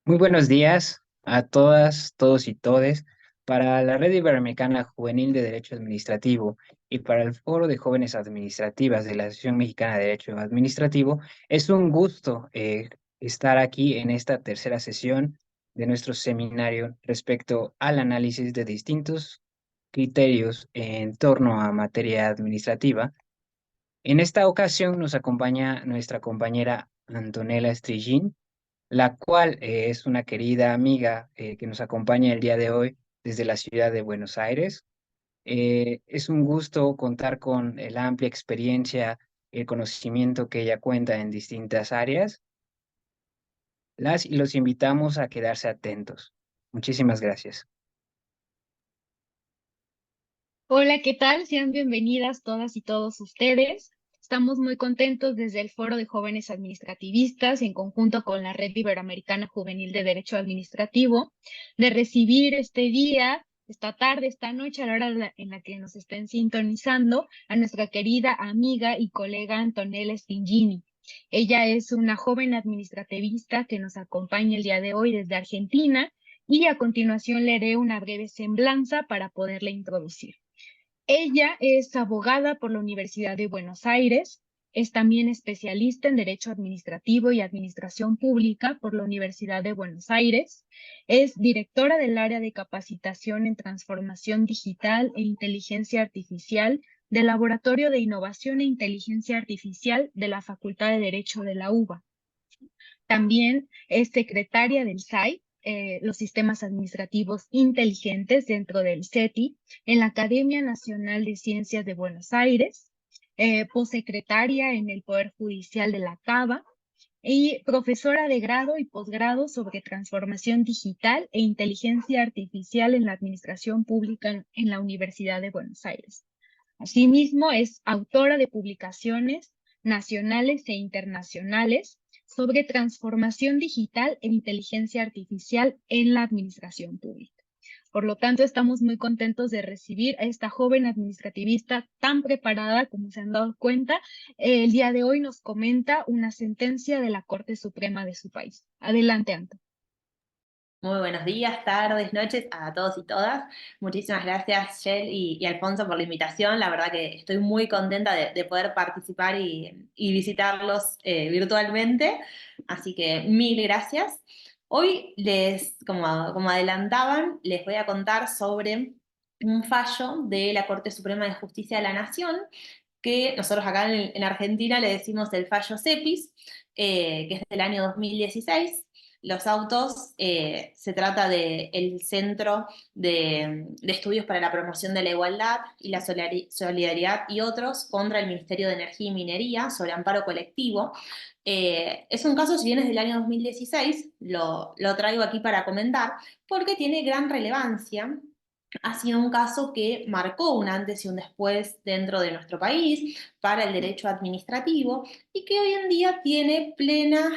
Muy buenos días a todas, todos y todes. Para la Red Iberoamericana Juvenil de Derecho Administrativo y para el Foro de Jóvenes Administrativas de la Asociación Mexicana de Derecho Administrativo, es un gusto estar aquí en esta tercera sesión de nuestro seminario respecto al análisis de distintos criterios en torno a materia administrativa. En esta ocasión nos acompaña nuestra compañera Antonella Strigin, la cual es una querida amiga que nos acompaña el día de hoy desde la ciudad de Buenos Aires. Es un gusto contar con la amplia experiencia y el conocimiento que ella cuenta en distintas áreas. Las y los invitamos a quedarse atentos. Muchísimas gracias. Hola, ¿qué tal? Sean bienvenidas todas y todos ustedes. Estamos muy contentos desde el Foro de Jóvenes Administrativistas, en conjunto con la Red Iberoamericana Juvenil de Derecho Administrativo, de recibir este día, esta tarde, esta noche, a la hora en la que nos estén sintonizando, a nuestra querida amiga y colega Antonella Stingini. Ella es una joven administrativista que nos acompaña el día de hoy desde Argentina y a continuación le haré una breve semblanza para poderla introducir. Ella es abogada por la Universidad de Buenos Aires, es también especialista en Derecho Administrativo y Administración Pública por la Universidad de Buenos Aires, es directora del área de capacitación en transformación digital e inteligencia artificial del Laboratorio de Innovación e Inteligencia Artificial de la Facultad de Derecho de la UBA. También es secretaria del SAI, los sistemas administrativos inteligentes dentro del CETI, en la Academia Nacional de Ciencias de Buenos Aires, posecretaria en el Poder Judicial de la CABA y profesora de grado y posgrado sobre transformación digital e inteligencia artificial en la administración pública en la Universidad de Buenos Aires. Asimismo, es autora de publicaciones nacionales e internacionales sobre transformación digital e inteligencia artificial en la administración pública. Por lo tanto, estamos muy contentos de recibir a esta joven administrativista tan preparada, como se han dado cuenta. El día de hoy nos comenta una sentencia de la Corte Suprema de su país. Adelante, Anto. Muy buenos días, tardes, noches a todos y todas. Muchísimas gracias, Shell y Alfonso, por la invitación. La verdad que estoy muy contenta de poder participar y visitarlos virtualmente. Así que mil gracias. Hoy como adelantaban, les voy a contar sobre un fallo de la Corte Suprema de Justicia de la Nación, que nosotros acá en Argentina le decimos el fallo CEPIS, que es del año 2016. Los autos, se trata del Centro de Estudios para la Promoción de la Igualdad y la Solidaridad y otros contra el Ministerio de Energía y Minería sobre amparo colectivo. Es un caso, si bien es del año 2016, lo traigo aquí para comentar, porque tiene gran relevancia. Ha sido un caso que marcó un antes y un después dentro de nuestro país para el derecho administrativo y que hoy en día tiene plena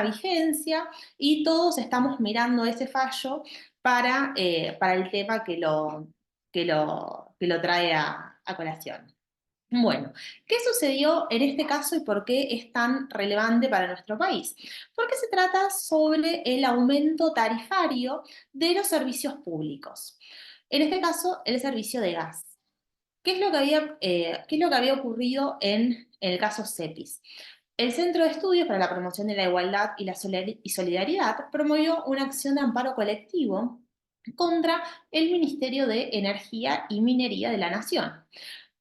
vigencia, y todos estamos mirando ese fallo para el tema que lo trae a colación. Bueno, ¿qué sucedió en este caso y por qué es tan relevante para nuestro país? Porque se trata sobre el aumento tarifario de los servicios públicos. En este caso, el servicio de gas. ¿Qué es lo que había ocurrido en el caso CEPIS? El Centro de Estudios para la Promoción de la Igualdad y la Solidaridad promovió una acción de amparo colectivo contra el Ministerio de Energía y Minería de la Nación,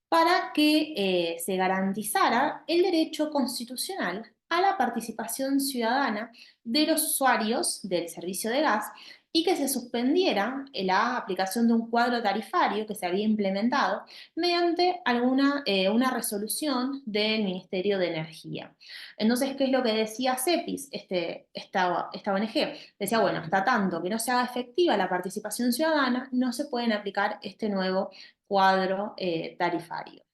para que se garantizara el derecho constitucional a la participación ciudadana de los usuarios del servicio de gas, y que se suspendiera la aplicación de un cuadro tarifario que se había implementado mediante una resolución del Ministerio de Energía. Entonces, ¿qué es lo que decía CEPIS, esta ONG? Decía, bueno, hasta tanto que no se haga efectiva la participación ciudadana, no se pueden aplicar este nuevo cuadro tarifario.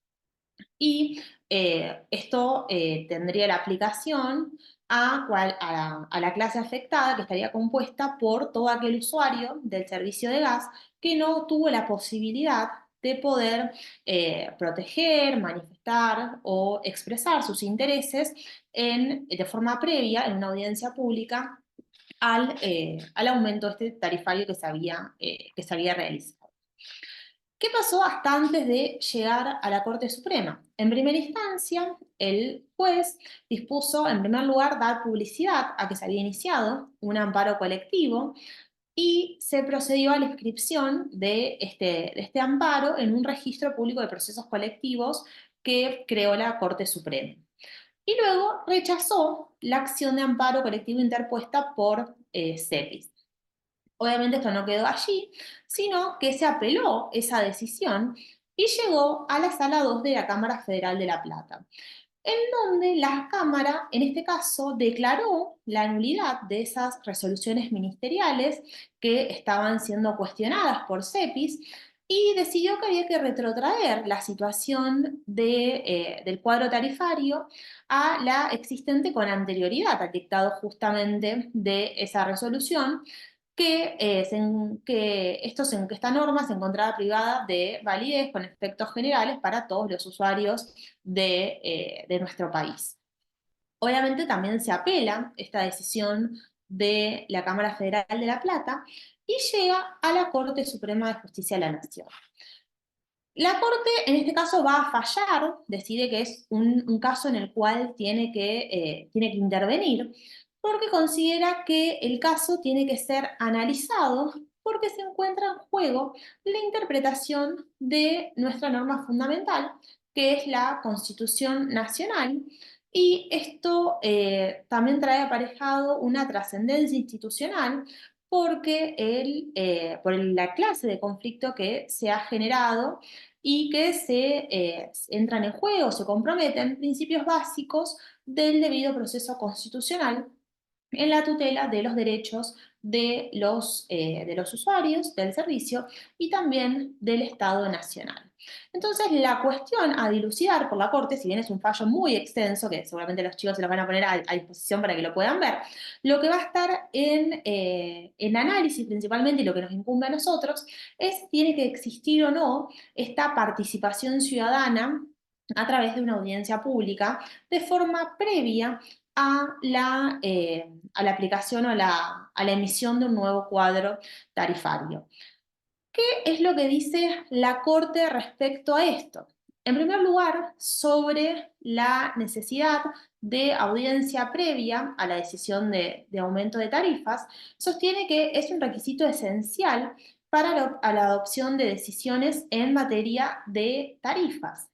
Y esto tendría la aplicación a la clase afectada, que estaría compuesta por todo aquel usuario del servicio de gas que no tuvo la posibilidad de poder proteger, manifestar o expresar sus intereses de forma previa en una audiencia pública al aumento este tarifario que se había realizado. ¿Qué pasó hasta antes de llegar a la Corte Suprema? En primera instancia, el juez dispuso, en primer lugar, dar publicidad a que se había iniciado un amparo colectivo y se procedió a la inscripción de este amparo en un registro público de procesos colectivos que creó la Corte Suprema. Y luego rechazó la acción de amparo colectivo interpuesta por CEPIS. Obviamente esto no quedó allí, sino que se apeló esa decisión y llegó a la Sala 2 de la Cámara Federal de La Plata, en donde la Cámara, en este caso, declaró la nulidad de esas resoluciones ministeriales que estaban siendo cuestionadas por CEPIS y decidió que había que retrotraer la situación del cuadro tarifario a la existente con anterioridad al dictado justamente de esa resolución, que esta norma se encontraba privada de validez con efectos generales para todos los usuarios de nuestro país. Obviamente también se apela esta decisión de la Cámara Federal de La Plata y llega a la Corte Suprema de Justicia de la Nación. La Corte, en este caso, va a fallar, decide que es un caso en el cual tiene que intervenir, porque considera que el caso tiene que ser analizado porque se encuentra en juego la interpretación de nuestra norma fundamental, que es la Constitución Nacional, y esto también trae aparejado una trascendencia institucional porque por la clase de conflicto que se ha generado y que entran en juego, se comprometen principios básicos del debido proceso constitucional en la tutela de los derechos de los usuarios del servicio y también del Estado Nacional. Entonces, la cuestión a dilucidar por la Corte, si bien es un fallo muy extenso, que seguramente los chicos se los van a poner a disposición para que lo puedan ver, lo que va a estar en análisis principalmente y lo que nos incumbe a nosotros es, ¿tiene que existir o no esta participación ciudadana a través de una audiencia pública de forma previa a la aplicación o a la emisión de un nuevo cuadro tarifario? ¿Qué es lo que dice la Corte respecto a esto? En primer lugar, sobre la necesidad de audiencia previa a la decisión de aumento de tarifas, sostiene que es un requisito esencial para la adopción de decisiones en materia de tarifas.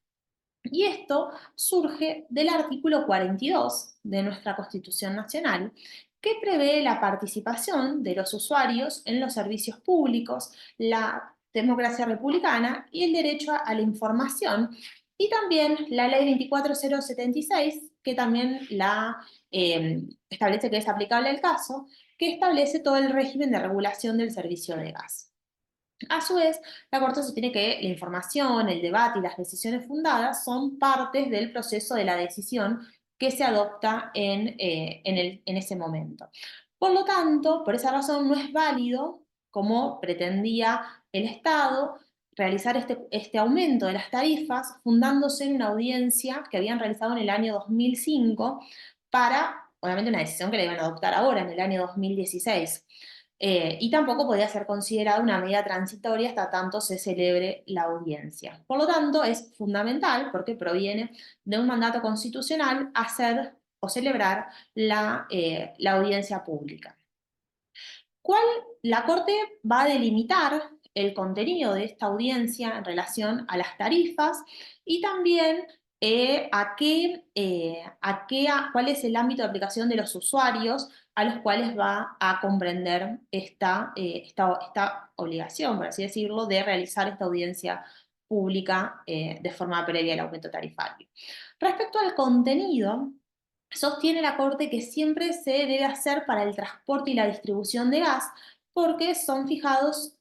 Y esto surge del artículo 42 de nuestra Constitución Nacional, que prevé la participación de los usuarios en los servicios públicos, la democracia republicana y el derecho a la información, y también la ley 24076, que también establece que es aplicable al caso, que establece todo el régimen de regulación del servicio de gas. A su vez, la Corte sostiene que la información, el debate y las decisiones fundadas son partes del proceso de la decisión que se adopta en ese momento. Por lo tanto, por esa razón no es válido, como pretendía el Estado, realizar este aumento de las tarifas fundándose en una audiencia que habían realizado en el año 2005 para, obviamente, una decisión que la iban a adoptar ahora, en el año 2016. Y tampoco podía ser considerada una medida transitoria hasta tanto se celebre la audiencia. Por lo tanto, es fundamental, porque proviene de un mandato constitucional, hacer o celebrar la audiencia pública. La Corte va a delimitar el contenido de esta audiencia en relación a las tarifas y también cuál es el ámbito de aplicación de los usuarios a los cuales va a comprender esta obligación, por así decirlo, de realizar esta audiencia pública de forma previa al aumento tarifario. Respecto al contenido, sostiene la Corte que siempre se debe hacer para el transporte y la distribución de gas, porque son fijados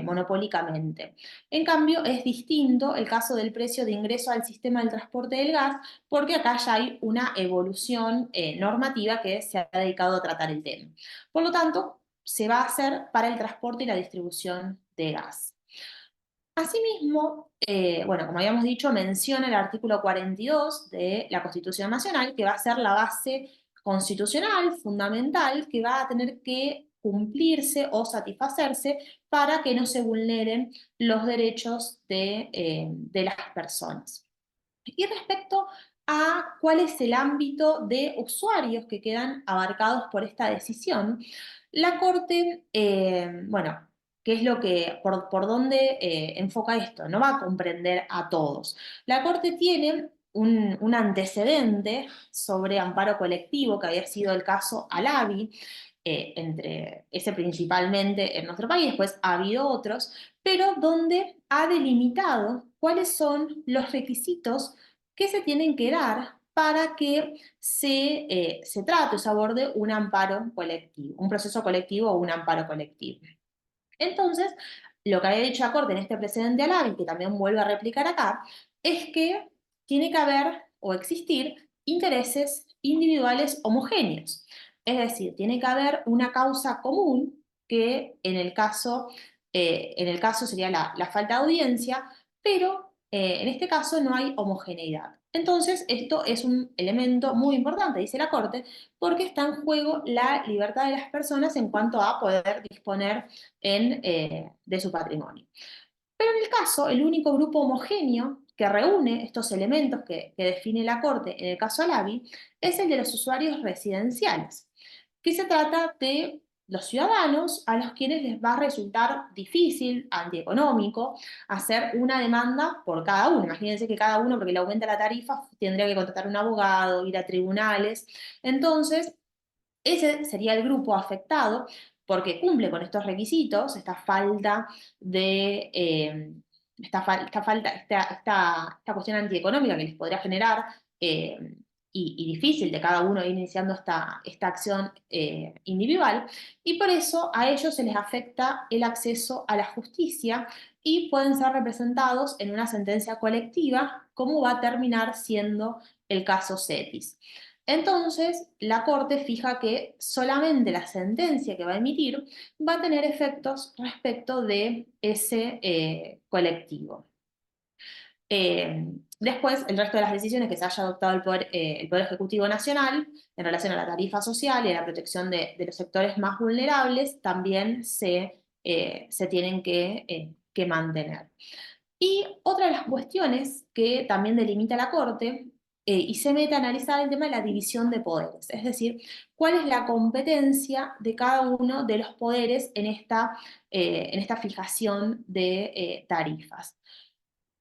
monopólicamente. En cambio, es distinto el caso del precio de ingreso al sistema del transporte del gas, porque acá ya hay una evolución normativa que se ha dedicado a tratar el tema. Por lo tanto, se va a hacer para el transporte y la distribución de gas. Asimismo, bueno, como habíamos dicho, menciona el artículo 42 de la Constitución Nacional, que va a ser la base constitucional, fundamental, que va a tener que cumplirse o satisfacerse para que no se vulneren los derechos de las personas. Y respecto a cuál es el ámbito de usuarios que quedan abarcados por esta decisión, la Corte, bueno, ¿qué es lo que, por dónde enfoca esto? No va a comprender a todos. La Corte tiene un antecedente sobre amparo colectivo, que había sido el caso Alavi, entre ese principalmente en nuestro país, después ha habido otros, pero donde ha delimitado cuáles son los requisitos que se tienen que dar para que se trate o se aborde un amparo colectivo, un proceso colectivo o un amparo colectivo. Entonces, lo que había dicho la Corte en este precedente Alavi, que también vuelve a replicar acá, es que tiene que haber o existir intereses individuales homogéneos. Es decir, tiene que haber una causa común que en el caso sería la falta de audiencia, pero en este caso no hay homogeneidad. Entonces, esto es un elemento muy importante, dice la Corte, porque está en juego la libertad de las personas en cuanto a poder disponer de su patrimonio. Pero en el caso, el único grupo homogéneo que reúne estos elementos que define la Corte en el caso Alavi es el de los usuarios residenciales, que se trata de los ciudadanos a los quienes les va a resultar difícil, antieconómico, hacer una demanda por cada uno. Imagínense que cada uno, porque le aumenta la tarifa, tendría que contratar un abogado, ir a tribunales. Entonces, ese sería el grupo afectado porque cumple con estos requisitos, esta falta de, esta cuestión antieconómica que les podría generar y difícil de cada uno ir iniciando esta acción individual, y por eso a ellos se les afecta el acceso a la justicia y pueden ser representados en una sentencia colectiva, como va a terminar siendo el caso Cetis. Entonces, la Corte fija que solamente la sentencia que va a emitir va a tener efectos respecto de ese colectivo. Después, el resto de las decisiones que se haya adoptado el Poder Ejecutivo Nacional en relación a la tarifa social y a la protección de los sectores más vulnerables también se tienen que mantener. Y otra de las cuestiones que también delimita la Corte y se mete a analizar el tema de la división de poderes, es decir, cuál es la competencia de cada uno de los poderes en esta fijación de tarifas.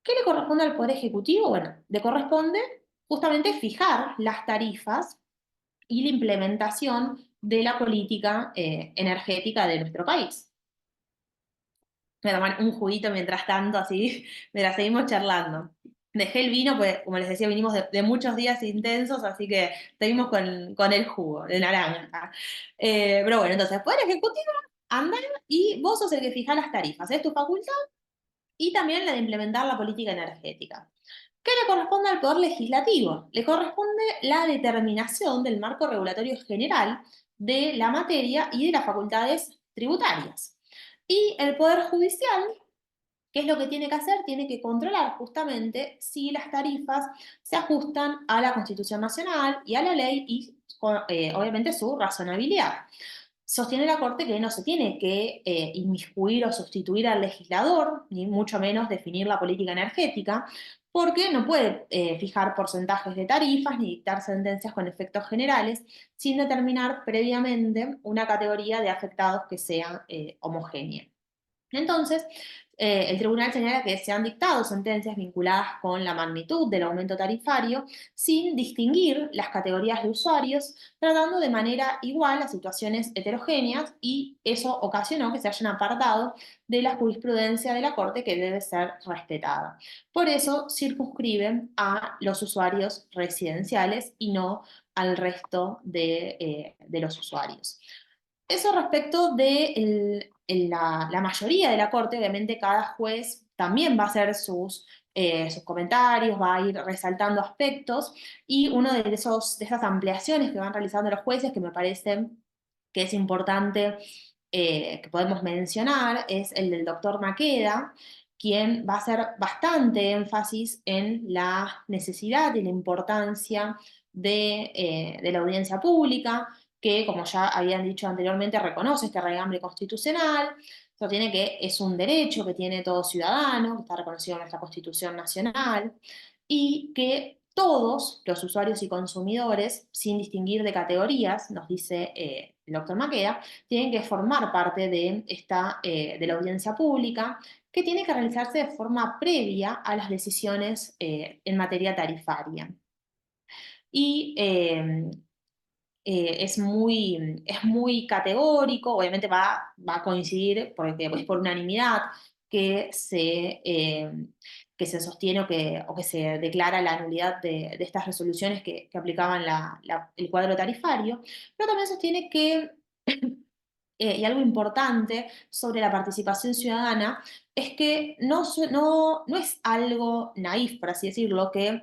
¿Qué le corresponde al Poder Ejecutivo? Bueno, le corresponde justamente fijar las tarifas y la implementación de la política energética de nuestro país. Voy a tomar un juguito mientras tanto, así mientras seguimos charlando. Dejé el vino, pues como les decía, vinimos de muchos días intensos, así que seguimos con el jugo de naranja. Pero bueno, entonces, Poder Ejecutivo, anda y vos sos el que fija las tarifas, es tu facultad, y también la de implementar la política energética. ¿Qué le corresponde al Poder Legislativo? Le corresponde la determinación del marco regulatorio general de la materia y de las facultades tributarias. Y el Poder Judicial, ¿qué es lo que tiene que hacer? Tiene que controlar justamente si las tarifas se ajustan a la Constitución Nacional y a la ley y obviamente su razonabilidad. Sostiene la Corte que no se tiene que inmiscuir o sustituir al legislador, ni mucho menos definir la política energética, porque no puede fijar porcentajes de tarifas ni dictar sentencias con efectos generales sin determinar previamente una categoría de afectados que sea homogénea. Entonces, el tribunal señala que se han dictado sentencias vinculadas con la magnitud del aumento tarifario sin distinguir las categorías de usuarios, tratando de manera igual a situaciones heterogéneas, y eso ocasionó que se hayan apartado de la jurisprudencia de la Corte, que debe ser respetada. Por eso circunscriben a los usuarios residenciales y no al resto de los usuarios. Eso respecto de la mayoría de la Corte. Obviamente cada juez también va a hacer sus comentarios, va a ir resaltando aspectos, y una de esas ampliaciones que van realizando los jueces, que me parece que es importante, que podemos mencionar, es el del doctor Maqueda, quien va a hacer bastante énfasis en la necesidad y la importancia de la audiencia pública, que, como ya habían dicho anteriormente, reconoce este raigambre constitucional, sostiene que es un derecho que tiene todo ciudadano, que está reconocido en nuestra Constitución Nacional, y que todos los usuarios y consumidores, sin distinguir de categorías, nos dice el doctor Maqueda, tienen que formar parte de la audiencia pública, que tiene que realizarse de forma previa a las decisiones en materia tarifaria. Y es muy categórico, obviamente va a coincidir, porque es por unanimidad, que se sostiene o que se declara la nulidad de estas resoluciones que aplicaban el cuadro tarifario, pero también sostiene que, y algo importante sobre la participación ciudadana, es que no es algo naif, por así decirlo, que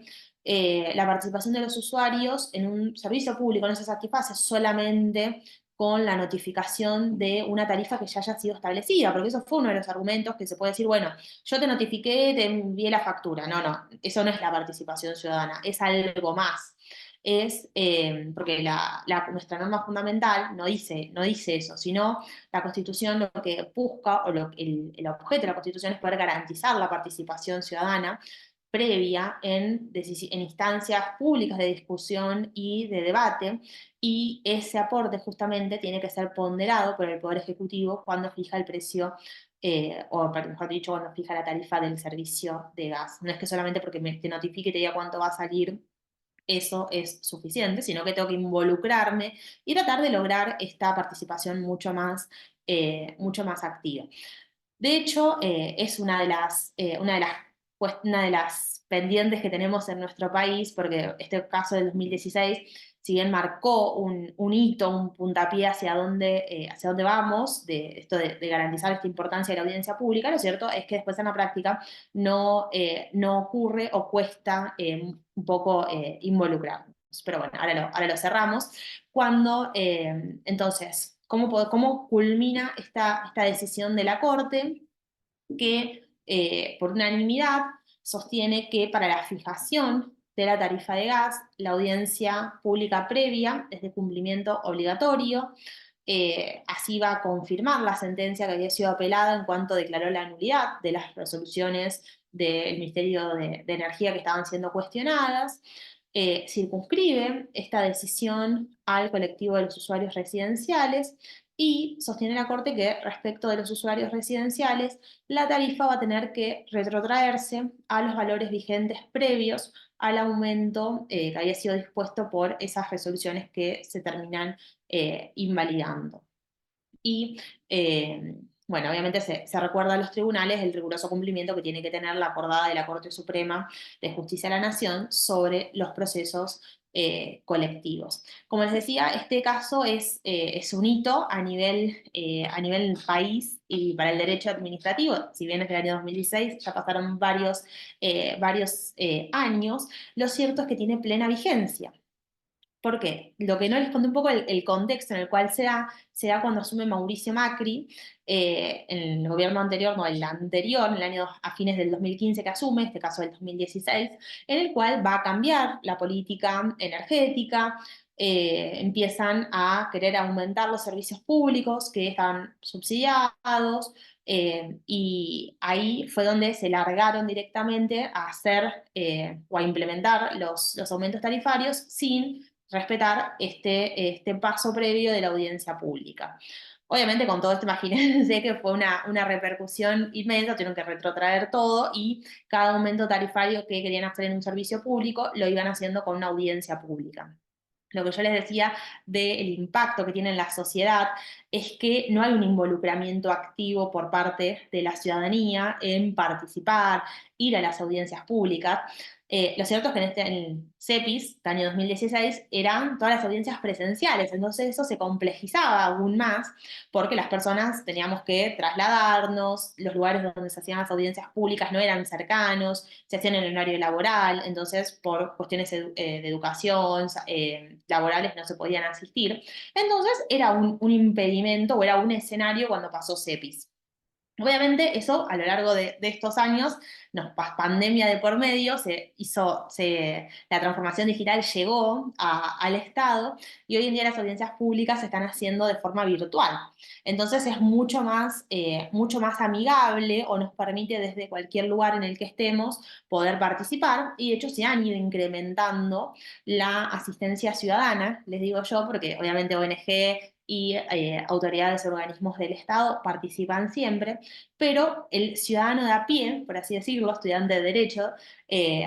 la participación de los usuarios en un servicio público no se satisface solamente con la notificación de una tarifa que ya haya sido establecida, porque eso fue uno de los argumentos que se puede decir, bueno, yo te notifiqué, te envié la factura. No, no, eso no es la participación ciudadana, es algo más. Porque nuestra norma fundamental no dice eso, sino la Constitución lo que busca, o el objeto de la Constitución es poder garantizar la participación ciudadana previa en instancias públicas de discusión y de debate, y ese aporte justamente tiene que ser ponderado por el Poder Ejecutivo cuando fija el precio, o mejor dicho, cuando fija la tarifa del servicio de gas. No es que solamente porque te notifique y te diga cuánto va a salir, eso es suficiente, sino que tengo que involucrarme y tratar de lograr esta participación mucho más activa. De hecho, es una de las pendientes que tenemos en nuestro país, porque este caso del 2016, si bien marcó un hito, un puntapié hacia dónde vamos, de esto de garantizar esta importancia de la audiencia pública, lo cierto es que después en la práctica no ocurre o cuesta un poco involucrarnos. Pero bueno, ahora lo cerramos. Entonces, ¿cómo culmina esta decisión de la Corte? Que por unanimidad sostiene que para la fijación de la tarifa de gas, la audiencia pública previa es de cumplimiento obligatorio. Así va a confirmar la sentencia que había sido apelada en cuanto declaró la nulidad de las resoluciones del Ministerio de Energía que estaban siendo cuestionadas. Circunscribe esta decisión al colectivo de los usuarios residenciales, y sostiene la Corte que respecto de los usuarios residenciales, la tarifa va a tener que retrotraerse a los valores vigentes previos al aumento que había sido dispuesto por esas resoluciones que se terminan invalidando. Y bueno, obviamente se recuerda a los tribunales el riguroso cumplimiento que tiene que tener la acordada de la Corte Suprema de Justicia de la Nación sobre los procesos colectivos. Como les decía, este caso es un hito a nivel país y para el derecho administrativo. Si bien es del año 2016, ya pasaron varios años, lo cierto es que tiene plena vigencia. ¿Por qué? Lo que no les conté un poco el contexto en el cual se da cuando asume Mauricio Macri, en el gobierno anterior, no, el anterior, en el año a fines del 2015 que asume, este caso del 2016, en el cual va a cambiar la política energética, empiezan a querer aumentar los servicios públicos que están subsidiados, y ahí fue donde se largaron directamente a hacer o a implementar los aumentos tarifarios sin respetar este paso previo de la audiencia pública. Obviamente con todo esto imagínense que fue una repercusión inmensa, tuvieron que retrotraer todo, y cada aumento tarifario que querían hacer en un servicio público lo iban haciendo con una audiencia pública. Lo que yo les decía del impacto que tiene en la sociedad es que no hay un involucramiento activo por parte de la ciudadanía en participar, ir a las audiencias públicas. Lo cierto es que en el CEPIS, del año 2016, eran todas las audiencias presenciales, entonces eso se complejizaba aún más porque las personas teníamos que trasladarnos, los lugares donde se hacían las audiencias públicas no eran cercanos, se hacían en el horario laboral, entonces por cuestiones de educación, laborales no se podían asistir. Entonces era un impedimento o era un escenario cuando pasó CEPIS. Obviamente eso a lo largo de estos años, pandemia de por medio, la transformación digital llegó al Estado y hoy en día las audiencias públicas se están haciendo de forma virtual. Entonces es mucho más amigable o nos permite desde cualquier lugar en el que estemos poder participar y de hecho se han ido incrementando la asistencia ciudadana, les digo yo, porque obviamente ONG y autoridades y organismos del Estado participan siempre, pero el ciudadano de a pie, por así decirlo, estudiante de Derecho,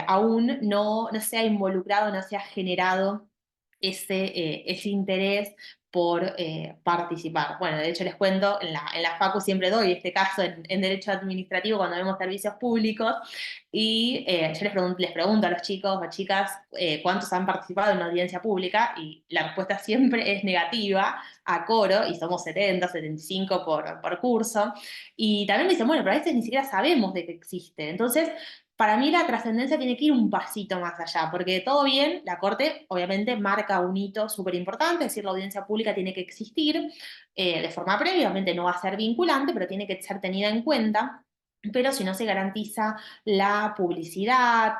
aún no se ha involucrado, no se ha generado ese interés por participar. Bueno, de hecho les cuento, en la Facu siempre doy este caso en Derecho Administrativo cuando vemos servicios públicos y yo les pregunto a los chicos o chicas cuántos han participado en una audiencia pública y la respuesta siempre es negativa a coro y somos 70, 75 por curso. Y también me dicen, bueno, pero a veces ni siquiera sabemos de que existe. Entonces, para mí la trascendencia tiene que ir un pasito más allá, porque todo bien, la Corte obviamente marca un hito súper importante, es decir, la audiencia pública tiene que existir de forma previa, obviamente no va a ser vinculante, pero tiene que ser tenida en cuenta. Pero si no se garantiza la publicidad,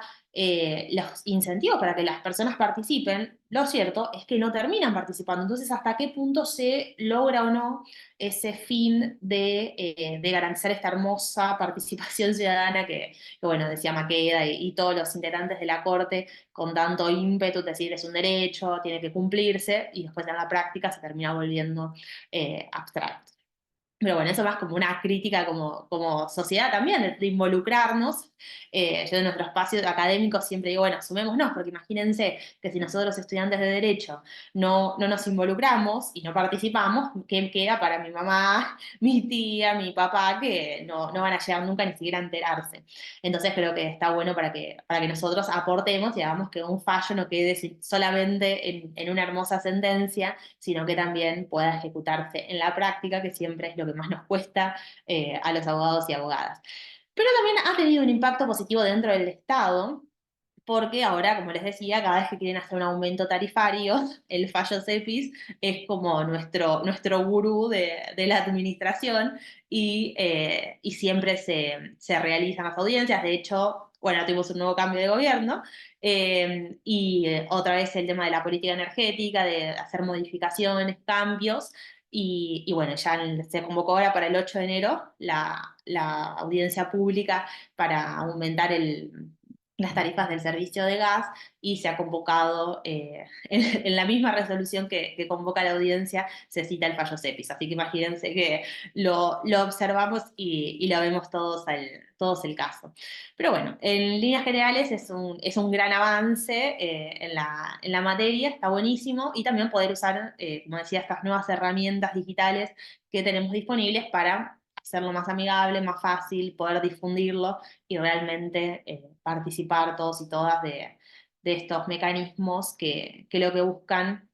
los incentivos para que las personas participen, lo cierto es que no terminan participando. Entonces, ¿hasta qué punto se logra o no ese fin de garantizar esta hermosa participación ciudadana que bueno, decía Maqueda y todos los integrantes de la Corte con tanto ímpetu, es decir, es un derecho, tiene que cumplirse, y después en la práctica se termina volviendo abstracto? Pero bueno, eso más como una crítica como sociedad también, de involucrarnos. Yo en nuestro espacio académico siempre digo, bueno, sumémonos, porque imagínense que si nosotros estudiantes de Derecho no nos involucramos y no participamos, ¿qué queda para mi mamá, mi tía, mi papá, que no van a llegar nunca ni siquiera a enterarse? Entonces creo que está bueno para que nosotros aportemos y hagamos que un fallo no quede solamente en una hermosa sentencia, sino que también pueda ejecutarse en la práctica, que siempre es lo que más nos cuesta a los abogados y abogadas. Pero también ha tenido un impacto positivo dentro del Estado, porque ahora, como les decía, cada vez que quieren hacer un aumento tarifario, el fallo CEPIS es como nuestro gurú de la administración y siempre se realizan las audiencias. De hecho, bueno, tuvimos un nuevo cambio de gobierno otra vez el tema de la política energética, de hacer modificaciones, cambios. Y bueno, ya se convocó ahora para el 8 de enero la audiencia pública para aumentar las tarifas del servicio de gas y se ha convocado, en la misma resolución que convoca la audiencia, se cita el fallo CEPIS. Así que imagínense que lo observamos y lo vemos todos el caso. Pero bueno, en líneas generales es un gran avance en la materia, está buenísimo, y también poder usar, como decía, estas nuevas herramientas digitales que tenemos disponibles para hacerlo más amigable, más fácil, poder difundirlo y realmente participar todos y todas de estos mecanismos que lo que buscan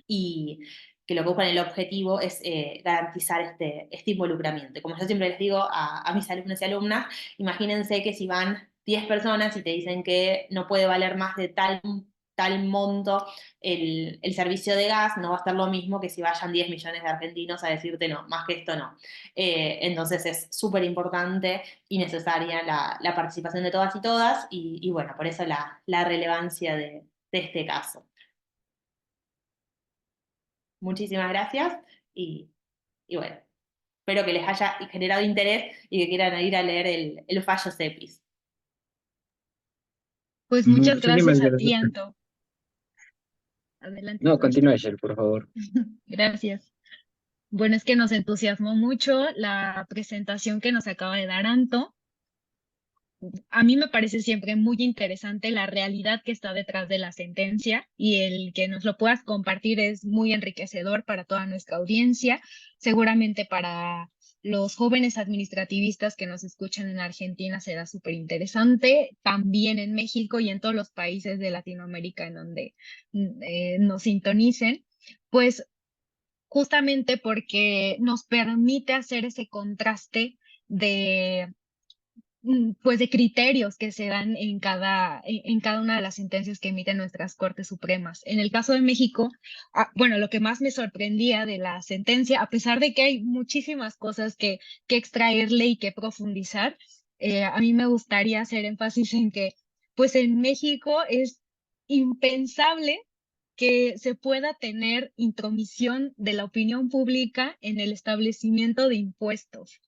y que lo que buscan el objetivo es garantizar este involucramiento. Como yo siempre les digo a mis alumnos y alumnas, imagínense que si van 10 personas y te dicen que no puede valer más de tal monto el servicio de gas, no va a estar lo mismo que si vayan 10 millones de argentinos a decirte no, más que esto no. Entonces es súper importante y necesaria la participación de todas y todas, y bueno, por eso la relevancia de este caso. Muchísimas gracias y, y bueno, espero que les haya generado interés y que quieran ir a leer el fallo CEPIS. Pues muchas Muchísimas gracias a gracias. ti, Anto. Adelante, No, Jorge. continúa, Shel, por favor. Gracias. Bueno, es que nos entusiasmó mucho la presentación que nos acaba de dar Anto. A mí me parece siempre muy interesante la realidad que está detrás de la sentencia, y el que nos lo puedas compartir es muy enriquecedor para toda nuestra audiencia, seguramente para los jóvenes administrativistas que nos escuchan en Argentina será súper interesante, también en México y en todos los países de Latinoamérica en donde nos sintonicen, pues justamente porque nos permite hacer ese contraste de pues de criterios que se dan en cada una de las sentencias que emiten nuestras Cortes Supremas. En el caso de México, bueno, lo que más me sorprendía de la sentencia, a pesar de que hay muchísimas cosas que extraerle y que profundizar, a mí me gustaría hacer énfasis en que, pues en México es impensable que se pueda tener intromisión de la opinión pública en el establecimiento de impuestos.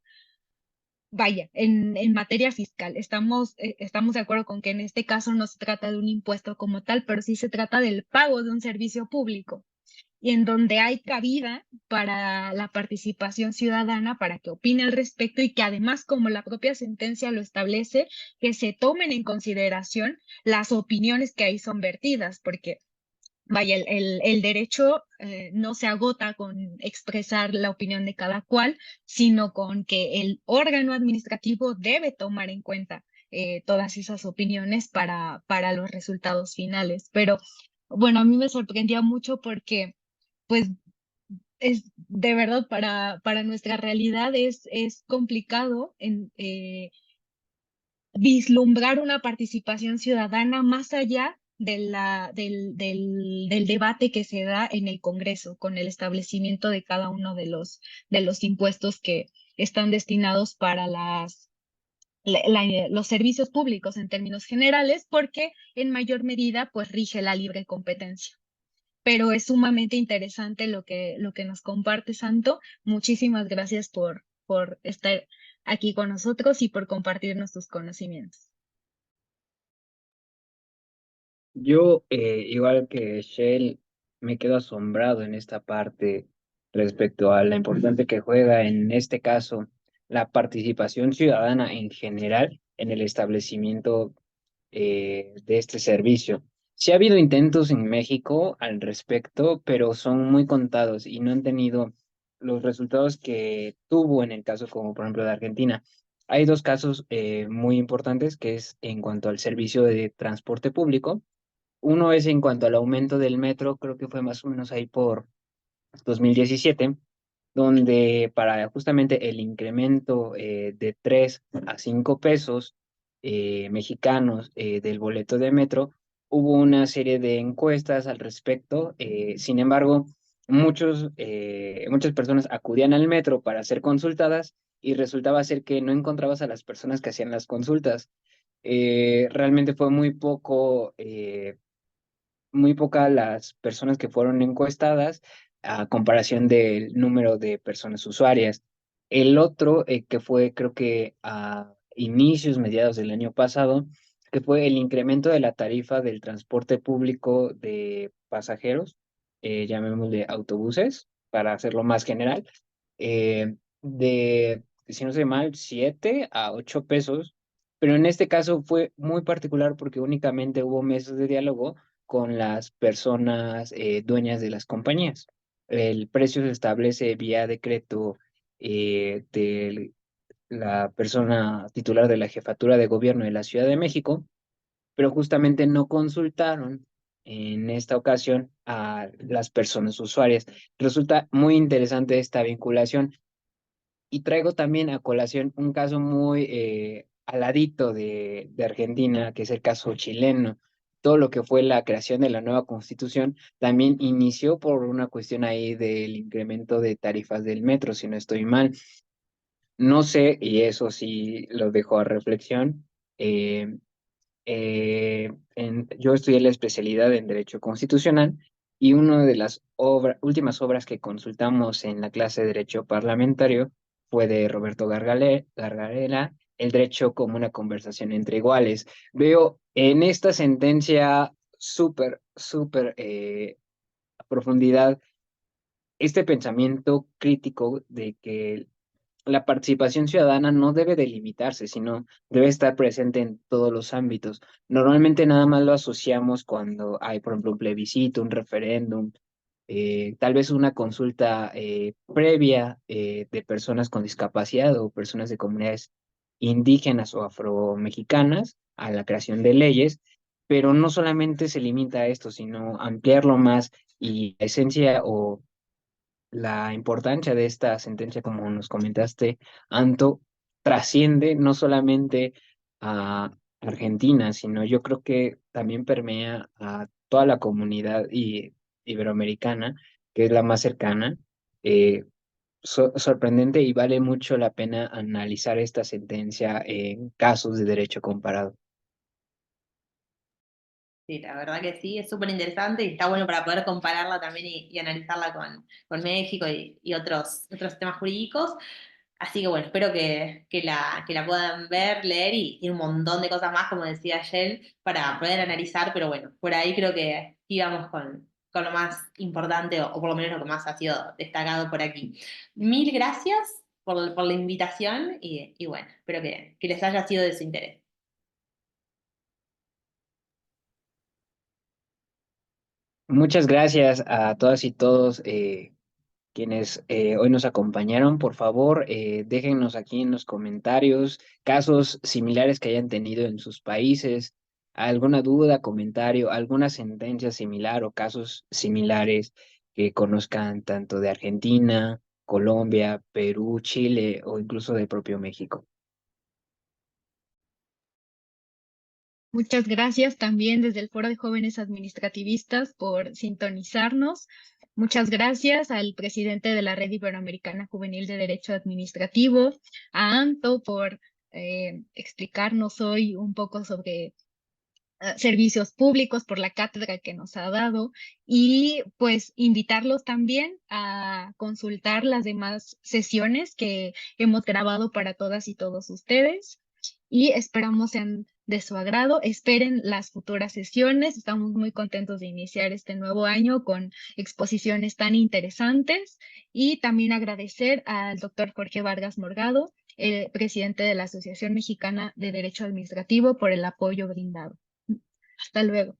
Vaya, en materia fiscal, estamos de acuerdo con que en este caso no se trata de un impuesto como tal, pero sí se trata del pago de un servicio público y en donde hay cabida para la participación ciudadana, para que opine al respecto y que además, como la propia sentencia lo establece, que se tomen en consideración las opiniones que ahí son vertidas, porque vaya, el derecho no se agota con expresar la opinión de cada cual, sino con que el órgano administrativo debe tomar en cuenta todas esas opiniones para los resultados finales. Pero bueno, a mí me sorprendía mucho porque, pues, es de verdad para nuestra realidad es complicado vislumbrar una participación ciudadana más allá del debate que se da en el Congreso con el establecimiento de cada uno de los impuestos que están destinados para los servicios públicos en términos generales, porque en mayor medida pues rige la libre competencia. Pero es sumamente interesante lo que nos comparte, Santo. Muchísimas gracias por estar aquí con nosotros y por compartirnos tus conocimientos. Yo, igual que Shell, me quedo asombrado en esta parte respecto a la importante que juega, en este caso, la participación ciudadana en general en el establecimiento de este servicio. Sí ha habido intentos en México al respecto, pero son muy contados y no han tenido los resultados que tuvo en el caso como por ejemplo de Argentina. Hay dos casos muy importantes, que es en cuanto al servicio de transporte público. Uno es en cuanto al aumento del metro, creo que fue más o menos ahí por 2017, donde para justamente el incremento de 3 a 5 pesos mexicanos del boleto de metro, hubo una serie de encuestas al respecto. Sin embargo, muchas personas acudían al metro para ser consultadas y resultaba ser que no encontrabas a las personas que hacían las consultas. Realmente fue muy pocas las personas que fueron encuestadas a comparación del número de personas usuarias. El otro, que fue creo que a inicios, mediados del año pasado, que fue el incremento de la tarifa del transporte público de pasajeros, llamémosle autobuses, para hacerlo más general, si no sé mal, 7 a 8 pesos, pero en este caso fue muy particular porque únicamente hubo meses de diálogo con las personas dueñas de las compañías. El precio se establece vía decreto de la persona titular de la jefatura de gobierno de la Ciudad de México, pero justamente no consultaron en esta ocasión a las personas usuarias. Resulta muy interesante esta vinculación. Y traigo también a colación un caso muy aladito de Argentina, que es el caso chileno. Todo lo que fue la creación de la nueva constitución también inició por una cuestión ahí del incremento de tarifas del metro, si no estoy mal. No sé, y eso sí lo dejo a reflexión. eh, yo estudié la especialidad en Derecho Constitucional y una de las últimas obras que consultamos en la clase de Derecho Parlamentario fue de Roberto Gargarella, El Derecho como una conversación entre iguales. Veo en esta sentencia súper a profundidad este pensamiento crítico de que la participación ciudadana no debe delimitarse, sino debe estar presente en todos los ámbitos. Normalmente nada más lo asociamos cuando hay, por ejemplo, un plebiscito, un referéndum, tal vez una consulta previa de personas con discapacidad o personas de comunidades indígenas o afromexicanas a la creación de leyes, pero no solamente se limita a esto, sino ampliarlo más y la esencia o la importancia de esta sentencia, como nos comentaste, Anto, trasciende no solamente a Argentina, sino yo creo que también permea a toda la comunidad iberoamericana, que es la más cercana. Eh, Sorprendente y vale mucho la pena analizar esta sentencia en casos de derecho comparado. Sí, la verdad que sí, es súper interesante y está bueno para poder compararla también y analizarla con México y otros temas jurídicos. Así que bueno, espero que la puedan ver, leer y tiene un montón de cosas más, como decía Shell, para poder analizar, pero bueno, por ahí creo que íbamos con lo más importante o por lo menos lo que más ha sido destacado por aquí. Mil gracias por la invitación y bueno, espero que les haya sido de su interés. Muchas gracias a todas y todos quienes hoy nos acompañaron. Por favor, déjennos aquí en los comentarios casos similares que hayan tenido en sus países, alguna duda, comentario, alguna sentencia similar o casos similares que conozcan tanto de Argentina, Colombia, Perú, Chile o incluso del propio México. Muchas gracias también desde el Foro de Jóvenes Administrativistas por sintonizarnos. Muchas gracias al presidente de la Red Iberoamericana Juvenil de Derecho Administrativo, a Anto, por explicarnos hoy un poco sobre servicios públicos, por la cátedra que nos ha dado y pues invitarlos también a consultar las demás sesiones que hemos grabado para todas y todos ustedes y esperamos sean de su agrado. Esperen las futuras sesiones. Estamos muy contentos de iniciar este nuevo año con exposiciones tan interesantes y también agradecer al doctor Jorge Vargas Morgado, el presidente de la Asociación Mexicana de Derecho Administrativo, por el apoyo brindado. Hasta luego.